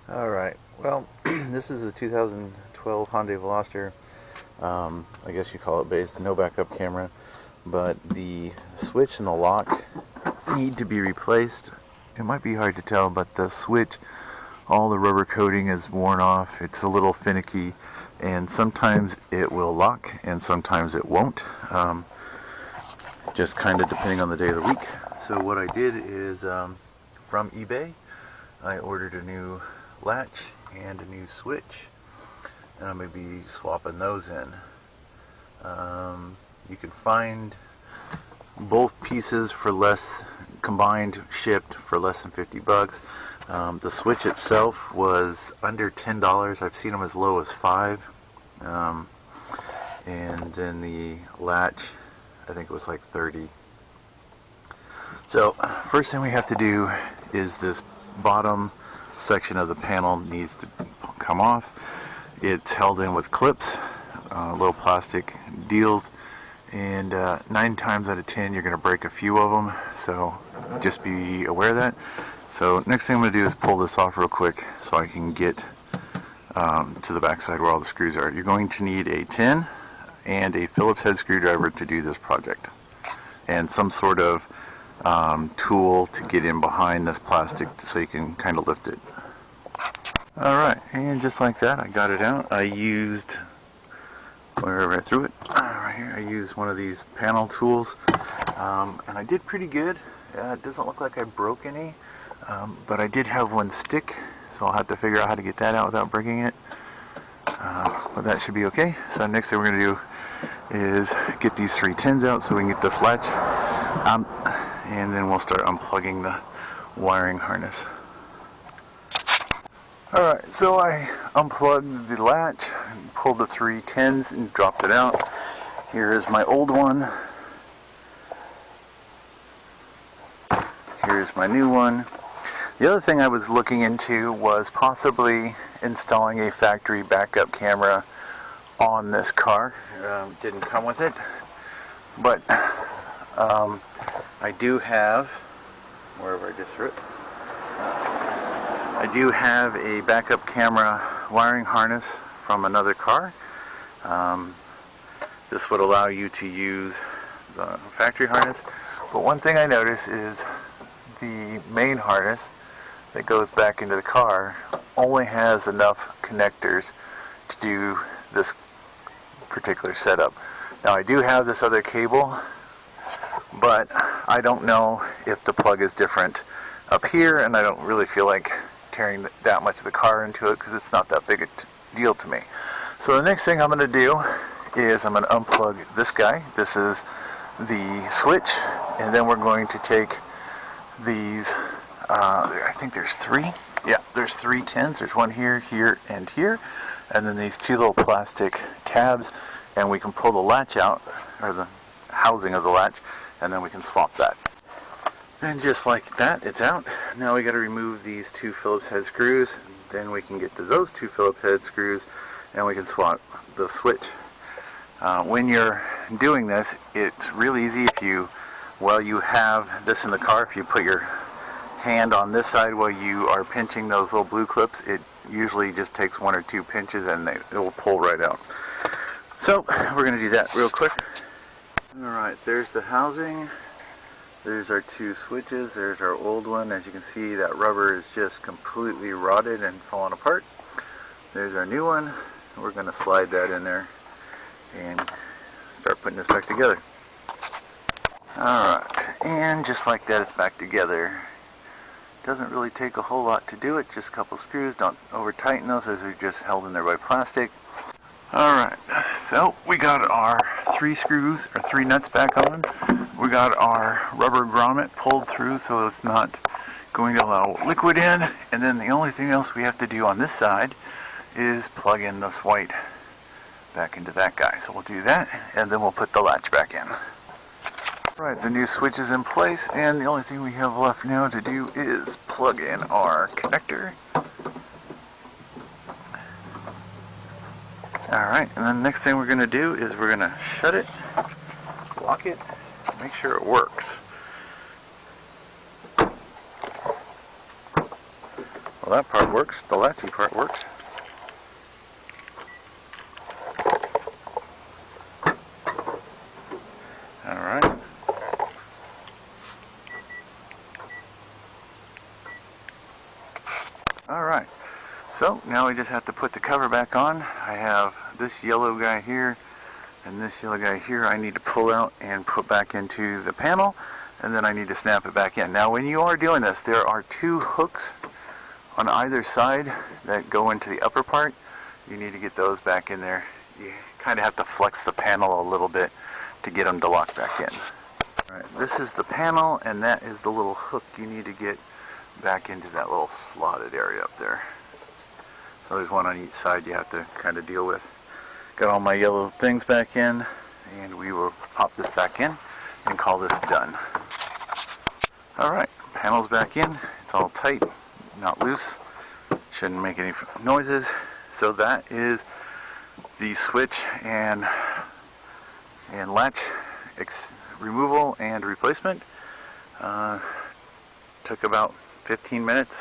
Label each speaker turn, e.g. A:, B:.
A: Alright, well, this is the 2012 Hyundai Veloster. I guess you call it base, no backup camera, but the switch and the lock need to be replaced. It might be hard to tell, but the switch, all the rubber coating is worn off. It's a little finicky, and sometimes it will lock and sometimes it won't, just kind of depending on the day of the week. So what I did is, from eBay, I ordered a new latch and a new switch, and I'm going to be swapping those in. You can find both pieces for less, combined, shipped for less than 50 bucks. The switch itself was under $10. I've seen them as low as $5. And then the latch, I think it was like 30. So first thing we have to do is this bottom section of the panel needs to come off. It's held in with clips, little plastic deals, and 9 times out of 10 you're going to break a few of them, so just be aware of that. So next thing I'm going to do is pull this off real quick so I can get to the back side where all the screws are. You're going to need a 10 and a Phillips head screwdriver to do this project, and some sort of tool to get in behind this plastic so you can kind of lift it. Alright, and just like that I got it out. I used, wherever I threw it, right here, I used one of these panel tools, and I did pretty good. It doesn't look like I broke any, but I did have one stick, so I'll have to figure out how to get that out without breaking it, but that should be okay. So next thing we're going to do is get these 3 tins out so we can get this latch, and then we'll start unplugging the wiring harness. Alright, so I unplugged the latch, pulled the 3 tins and dropped it out. Here is my old one. Here's my new one. The other thing I was looking into was possibly installing a factory backup camera on this car. Didn't come with it, but I do have, wherever I just threw it, I do have a backup camera wiring harness from another car. This would allow you to use the factory harness, but one thing I noticed is the main harness that goes back into the car only has enough connectors to do this particular setup. Now I do have this other cable, but I don't know if the plug is different up here, and I don't really feel like tearing that much of the car into it because it's not that big a deal to me. So the next thing I'm going to do is I'm going to unplug this guy. This is the switch, and then we're going to take these, I think there's 3. Yeah, there's 3 tins. There's one here, here, and here, and then these 2 little plastic tabs, and we can pull the latch out, or the housing of the latch, and then we can swap that. And just like that, it's out. Now we got to remove these 2 Phillips head screws. Then we can get to those 2 Phillips head screws, and we can swap the switch. When you're doing this, it's really easy. If you, while you have this in the car, if you put your hand on this side while you are pinching those little blue clips, it usually just takes 1 or 2 pinches and it will pull right out. So we're going to do that real quick. Alright, there's the housing. There's our 2 switches. There's our old one. As you can see, that rubber is just completely rotted and falling apart. There's our new one. We're going to slide that in there and start putting this back together. Alright, and just like that, it's back together. Doesn't really take a whole lot to do it, just a couple screws. Don't over tighten those, as they're just held in there by plastic. Alright, so we got our 3 screws, or 3 nuts back on. We got our rubber grommet pulled through so it's not going to allow liquid in. And then the only thing else we have to do on this side is plug in this white back into that guy. So we'll do that, and then we'll put the latch back in. Right, the new switch is in place, and the only thing we have left now to do is plug in our connector. Alright, and then the next thing we're going to do is we're going to shut it, lock it, make sure it works. Well, that part works. The latchy part works. Alright. Alright. So, now we just have to put the cover back on. I have this yellow guy here and this yellow guy here I need to pull out and put back into the panel, and then I need to snap it back in. Now when you are doing this, there are two hooks on either side that go into the upper part. You need to get those back in there. You kind of have to flex the panel a little bit to get them to lock back in. Alright, this is the panel, and that is the little hook you need to get back into that little slotted area up there. So there's one on each side you have to kind of deal with. Got all my yellow things back in, and we will pop this back in and call this done. Alright, panel's back in. It's all tight, not loose. Shouldn't make any noises. So that is the switch and latch removal and replacement. Took about 15 minutes.